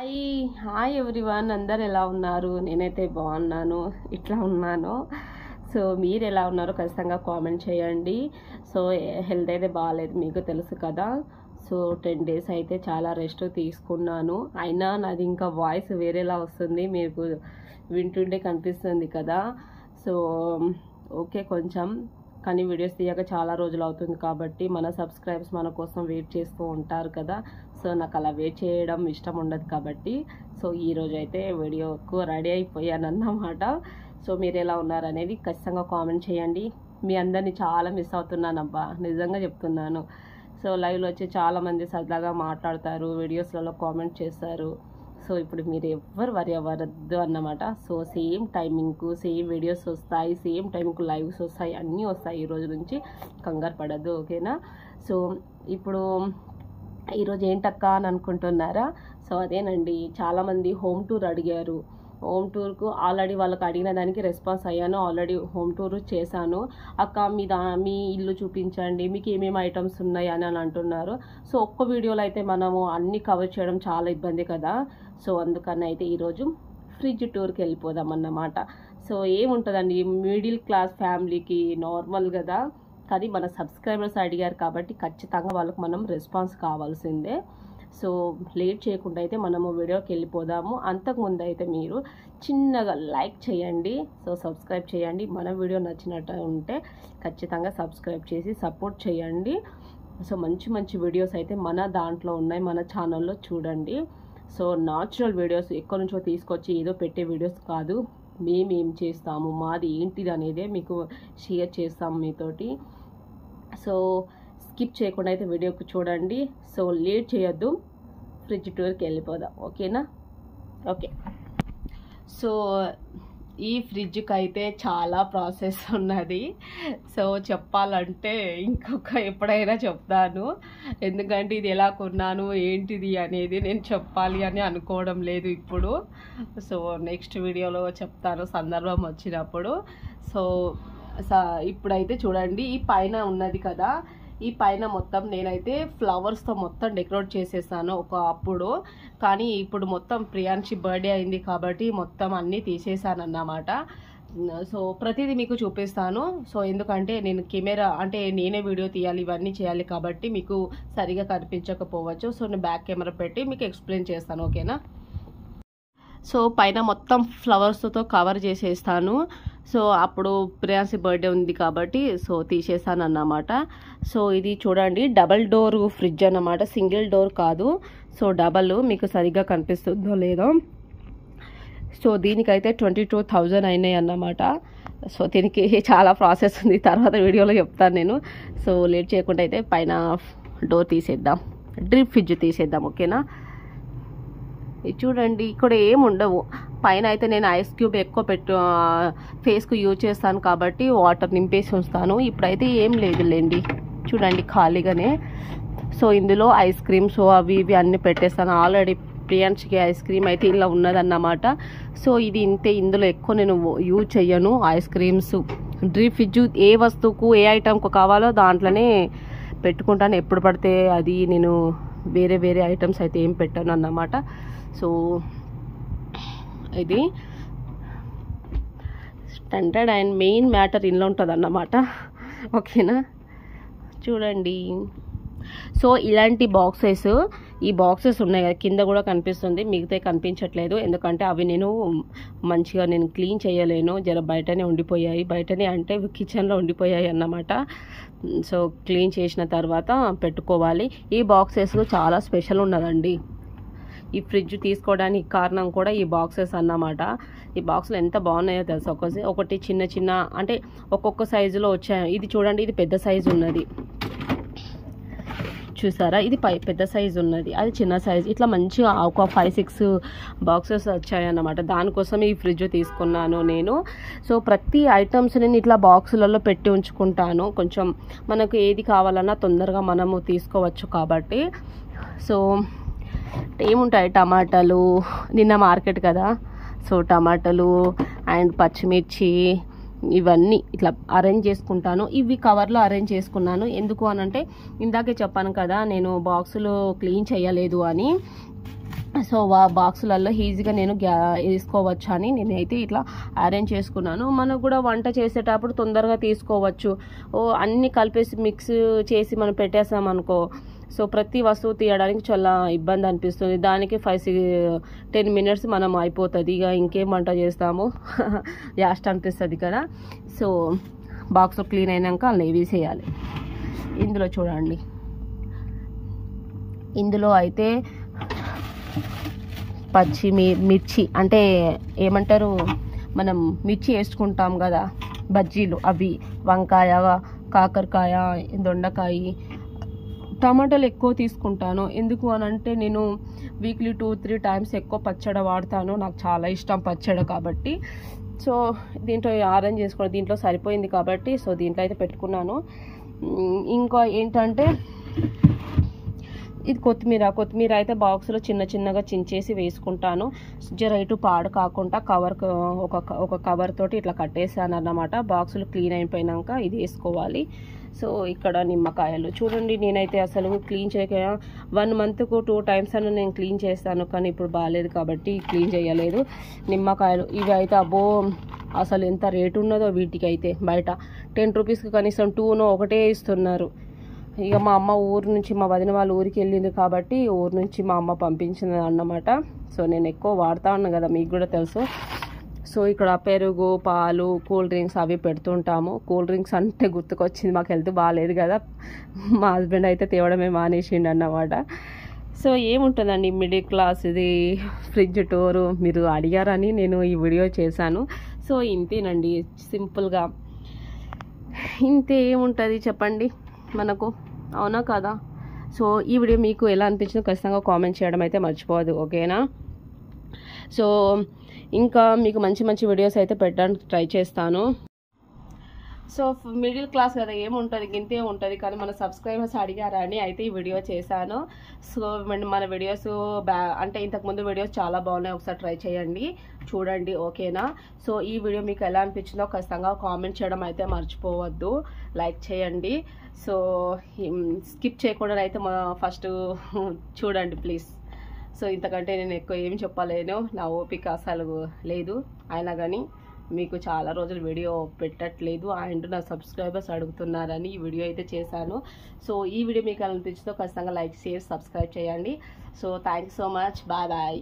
Hi hi everyone, అందరు ఎలా ఉన్నారు? నేనైతే బాగున్నాను, ఇట్లా ఉన్నాను. సో మీరు ఎలా ఉన్నారో ఖచ్చితంగా కామెంట్ చేయండి. సో హెల్త్ అయితే బాగాలేదు, మీకు తెలుసు కదా. సో 10 days అయితే చాలా రెస్ట్ తీసుకున్నాను. అయినా నాది ఇంకా వాయిస్ వేరేలా వస్తుంది, మీకు వింటుండే కనిపిస్తుంది కదా. సో ఓకే కొంచెం, కానీ వీడియోస్ తీయక చాలా రోజులు అవుతుంది కాబట్టి మన సబ్స్క్రైబర్స్ మన కోసం వెయిట్ చేస్తూ ఉంటారు కదా. సో నాకు అలా వెయిట్ చేయడం ఇష్టం ఉండదు కాబట్టి సో ఈరోజు అయితే వీడియోకు రెడీ అయిపోయాను అన్నమాట. సో మీరు ఎలా ఉన్నారనేది ఖచ్చితంగా కామెంట్ చేయండి. మీ అందరినీ చాలా మిస్ అవుతున్నానబ్బా, నిజంగా చెప్తున్నాను. సో లైవ్లో వచ్చి చాలామంది సరదాగా మాట్లాడతారు, వీడియోస్లలో కామెంట్ చేస్తారు. సో ఇప్పుడు మీరు ఎవ్వరు వరి అవ్వద్దు అన్నమాట. సో సేమ్ టైమింగ్కు సేమ్ వీడియోస్ వస్తాయి, సేమ్ టైంకు లైవ్స్ వస్తాయి, అన్నీ వస్తాయి ఈ రోజు నుంచి, కంగారు పడద్దు, ఓకేనా. సో ఇప్పుడు ఈరోజు ఏంటక్క అని అనుకుంటున్నారా? సో అదేనండి, చాలామంది హోమ్ టూర్ అడిగారు. హోమ్ టూర్కు ఆల్రెడీ వాళ్ళకి అడిగిన దానికి రెస్పాన్స్ అయ్యాను, ఆల్రెడీ హోమ్ టూర్ చేశాను. అక్క మీ ఇల్లు చూపించండి, మీకు ఏమేమి ఐటమ్స్ ఉన్నాయి అని అంటున్నారు. సో ఒక్క వీడియోలో అయితే మనము అన్నీ కవర్ చేయడం చాలా ఇబ్బంది కదా. సో అందుకని అయితే ఈరోజు ఫ్రిడ్జ్ టూర్కి వెళ్ళిపోదాం అన్నమాట. సో ఏముంటుందండి, మిడిల్ క్లాస్ ఫ్యామిలీకి నార్మల్ కదా, కానీ మన సబ్స్క్రైబర్స్ అడిగారు కాబట్టి ఖచ్చితంగా వాళ్ళకి మనం రెస్పాన్స్ కావాల్సిందే. సో లేట్ చేయకుండా అయితే మనము వీడియోకి వెళ్ళిపోదాము. అంతకుముందు అయితే మీరు చిన్నగా లైక్ చేయండి, సో సబ్స్క్రైబ్ చేయండి. మన వీడియో నచ్చినట్టు ఉంటే ఖచ్చితంగా సబ్స్క్రైబ్ చేసి సపోర్ట్ చేయండి. సో మంచి మంచి వీడియోస్ అయితే మన దాంట్లో ఉన్నాయి, మన ఛానల్లో చూడండి. సో న్యాచురల్ వీడియోస్ ఎక్కడి నుంచో తీసుకొచ్చి ఏదో పెట్టే వీడియోస్ కాదు, మేమేం చేస్తాము, మాది ఏంటిది అనేదే మీకు షేర్ చేస్తాము మీతోటి. సో స్కిప్ చేయకుండా అయితే వీడియోకి చూడండి. సో లేట్ చేయొద్దు, ఫ్రిడ్జ్ టూర్కి వెళ్ళిపోదాం, ఓకేనా. ఓకే, సో ఈ ఫ్రిడ్జ్కి అయితే చాలా ప్రాసెస్ ఉన్నది. సో చెప్పాలంటే ఎప్పుడైనా చెప్తాను, ఎందుకంటే ఇది ఎలా కొన్నాను ఏంటిది అనేది నేను చెప్పాలి అని అనుకోవడం లేదు ఇప్పుడు. సో నెక్స్ట్ వీడియోలో చెప్తాను సందర్భం వచ్చినప్పుడు. సో ఇప్పుడైతే చూడండి, ఈ పైన ఉన్నది కదా, ఈ పైన మొత్తం నేనైతే ఫ్లవర్స్తో మొత్తం డెకరేట్ చేసేసాను అప్పుడు. కానీ ఇప్పుడు మొత్తం ప్రియాంశి బర్త్డే అయింది కాబట్టి మొత్తం అన్నీ తీసేసాను అన్నమాట. సో ప్రతిదీ మీకు చూపిస్తాను. సో ఎందుకంటే నేను కెమెరా అంటే నేనే వీడియో తీయాలి, ఇవన్నీ చేయాలి కాబట్టి మీకు సరిగా కనిపించకపోవచ్చు. సో నేను బ్యాక్ కెమెరా పెట్టి మీకు ఎక్స్ప్లెయిన్ చేస్తాను, ఓకేనా. సో పైన మొత్తం ఫ్లవర్స్తో కవర్ చేసేస్తాను. సో అప్పుడు ప్రియాంశి బర్త్డే ఉంది కాబట్టి సో తీసేసాను అన్నమాట. సో ఇది చూడండి, డబల్ డోర్ ఫ్రిడ్జ్ అన్నమాట, సింగిల్ డోర్ కాదు. సో డబల్, మీకు సరిగ్గా కనిపిస్తుందో లేదో. సో దీనికైతే 22,000 అయినాయి అన్నమాట. సో దీనికి చాలా ప్రాసెస్ ఉంది, తర్వాత వీడియోలో చెప్తాను నేను. సో లేట్ చేయకుండా అయితే పైన డోర్ తీసేద్దాం, డ్రిప్ ఫ్రిడ్జ్ తీసేద్దాం, ఓకేనా. ఇది చూడండి, ఇక్కడ ఏమి ఉండవు. పైన అయితే నేను ఐస్ క్యూబ్ ఎక్కువ ఫేస్కు యూజ్ చేస్తాను కాబట్టి వాటర్ నింపేసి ఉంచుతాను. ఇప్పుడైతే ఏం లేదులేండి, చూడండి ఖాళీగానే. సో ఇందులో ఐస్ క్రీమ్స్ అవి ఇవి అన్నీ పెట్టేస్తాను. ఆల్రెడీ ప్రియాంశికి ఐస్ క్రీమ్ అయితే ఇలా ఉన్నదన్నమాట. సో ఇది ఇంతే, ఇందులో ఎక్కువ నేను యూజ్ చెయ్యను ఐస్ క్రీమ్స్. డ్రిప్ ఫ్రిడ్జ్ ఏ వస్తువుకు ఏ ఐటమ్కు కావాలో దాంట్లోనే పెట్టుకుంటాను, ఎప్పుడు పడితే అది నేను వేరే వేరే ఐటమ్స్ అయితే ఏం పెట్టాను అన్నమాట. సో ఇది స్టాండర్డ్ అండ్ మెయిన్ మ్యాటర్ ఇంట్లో ఉంటుంది అన్నమాట, ఓకేనా. చూడండి, సో ఇలాంటి ఈ బాక్సెస్ ఉన్నాయి కదా, కింద కూడా కనిపిస్తుంది, మిగతా కనిపించట్లేదు ఎందుకంటే అవి నేను మంచిగా క్లీన్ చేయలేను, జర బయటనే ఉండిపోయాయి. బయటనే అంటే కిచెన్లో ఉండిపోయాయి అన్నమాట. సో క్లీన్ చేసిన తర్వాత పెట్టుకోవాలి. ఈ బాక్సెస్ చాలా స్పెషల్ ఉన్నదండి. ఈ ఫ్రిడ్జ్ తీసుకోవడానికి కారణం కూడా ఈ బాక్సెస్ అన్నమాట. ఈ బాక్సులు ఎంత బాగున్నాయో తెలుసా. ఒకటి చిన్న చిన్న అంటే ఒక్కొక్క సైజులో వచ్చాయి. ఇది చూడండి, ఇది పెద్ద సైజు ఉన్నది, చూసారా, ఇది పెద్ద సైజు ఉన్నది, అది చిన్న సైజు. ఇట్లా మంచిగా ఒక 5-6 బాక్సెస్ వచ్చాయన్నమాట. దానికోసం ఈ ఫ్రిడ్జ్ తీసుకున్నాను నేను. సో ప్రతి ఐటమ్స్ నేను ఇట్లా బాక్సులలో పెట్టి ఉంచుకుంటాను, కొంచెం మనకు ఏది కావాలన్నా తొందరగా మనము తీసుకోవచ్చు కాబట్టి. సో ఏముంటాయి, టమాటాలు, నిన్న మార్కెట్ కదా, సో టమాటాలు అండ్ పచ్చిమిర్చి ఇవన్నీ ఇట్లా అరేంజ్ చేసుకుంటాను. ఇవి కవర్లో అరేంజ్ చేసుకున్నాను. ఎందుకు అనంటే ఇందాకే చెప్పాను కదా నేను బాక్సులు క్లీన్ చేయలేదు అని. సో బాక్సులలో ఈజీగా నేను వేసుకోవచ్చు అని నేనైతే ఇట్లా అరేంజ్ చేసుకున్నాను. మనకు కూడా వంట చేసేటప్పుడు తొందరగా తీసుకోవచ్చు. అన్నీ కలిపేసి మిక్స్ చేసి మనం పెట్టేసాం అనుకో, సో ప్రతి వస్తువు తీయడానికి చాలా ఇబ్బంది అనిపిస్తుంది. దానికి 5-10 మినిట్స్ మనం అయిపోతుంది. ఇక ఇంకేం వంట చేస్తాము లాస్ట్ అనిపిస్తుంది కదా. సో బాక్స్ క్లీన్ అయినాక అలా వేసేయాలి. ఇందులో చూడండి, ఇందులో అయితే మిర్చి అంటే ఏమంటారు, మనం మిర్చి వేసుకుంటాం కదా బజ్జీలు, అవి వంకాయ, కాకరకాయ, దొండకాయ, టమాటాలు ఎక్కువ తీసుకుంటాను. ఎందుకు అని అంటే నేను వీక్లీ 2-3 టైమ్స్ ఎక్కువ పచ్చడి వాడతాను. నాకు చాలా ఇష్టం పచ్చడి కాబట్టి. సో దీంట్లో అరేంజ్ చేసుకోవడం దీంట్లో సరిపోయింది కాబట్టి సో దీంట్లో అయితే పెట్టుకున్నాను. ఇంకా ఏంటంటే ఇది కొత్తిమీర అయితే బాక్స్లో చిన్నగా చించేసి వేసుకుంటాను. జరైటు పాడు కాకుండా ఒక కవర్ తోటి ఇట్లా కట్టేసాను అన్నమాట. బాక్సులు క్లీన్ అయిపోయినాక ఇది వేసుకోవాలి. సో ఇక్కడ నిమ్మకాయలు చూడండి, నేనైతే అసలు క్లీన్ చేయక 1 మంత్కు 2 టైమ్స్ అన్న నేను క్లీన్ చేస్తాను, కానీ ఇప్పుడు బాగాలేదు కాబట్టి క్లీన్ చేయలేదు. నిమ్మకాయలు ఇవి అయితే అబ్బో అసలు ఎంత రేటు ఉన్నదో వీటికి అయితే, బయట 10 రూపీస్కి కనీసం 2 ఒకటే ఇస్తున్నారు. ఇక మా అమ్మ ఊరు నుంచి, మా వదిన వాళ్ళ ఊరికి వెళ్ళింది కాబట్టి ఊరు నుంచి మా అమ్మ పంపించింది అన్నమాట. సో నేను ఎక్కువ వాడుతూ ఉన్నాను కదా, మీకు కూడా తెలుసు. సో ఇక్కడ పెరుగు, పాలు, కూల్ డ్రింక్స్ అవి పెడుతుంటాము. కూల్ డ్రింక్స్ అంటే గుర్తుకొచ్చింది, మాకు హెల్త్ బాగాలేదు కదా, మా హస్బెండ్ అయితే తేవడమే మానేసిండు అన్నమాట. సో ఏముంటుందండి మిడిల్ క్లాస్ ఇది ఫ్రిడ్జ్ టూరు, మీరు అడిగారని నేను ఈ వీడియో చేశాను. సో ఇంతేనండి, సింపుల్గా ఇంతే ఏముంటుంది చెప్పండి మనకు, అవునా కదా. సో ఈ వీడియో మీకు ఎలా అనిపించిందో ఖచ్చితంగా కామెంట్ చేయడం అయితే మర్చిపోవద్దు, ఓకేనా. సో ఇంకా మీకు మంచి వీడియోస్ అయితే పెట్టడానికి ట్రై చేస్తాను. సో మిడిల్ క్లాస్ కదా, ఏముంటుంది గింతే ఉంటుంది, కానీ మన సబ్స్క్రైబర్స్ అడిగారని అయితే ఈ వీడియో చేశాను. సో మన వీడియోస్ అంటే ఇంతకుముందు వీడియోస్ చాలా బాగున్నాయి, ఒకసారి ట్రై చేయండి, చూడండి, ఓకేనా. సో ఈ వీడియో మీకు ఎలా అనిపించిందో ఖచ్చితంగా కామెంట్ చేయడం అయితే మర్చిపోవద్దు, లైక్ చేయండి. సో స్కిప్ చేయకుండా అయితే ఫస్ట్ చూడండి ప్లీజ్. సో ఇంతకంటే నేను ఎక్కువ ఏం చెప్పలేను, నా ఓపిక అసలు లేదు. అయినా కానీ మీకు చాలా రోజులు వీడియో పెట్టట్లేదు అండ్ నా సబ్స్క్రైబర్స్ అడుగుతున్నారని ఈ వీడియో అయితే చేశాను. సో ఈ వీడియో మీకు ఎలా అనిపించిందో ఖచ్చితంగా లైక్, షేర్, సబ్స్క్రైబ్ చేయండి. So thank you so much, bye bye.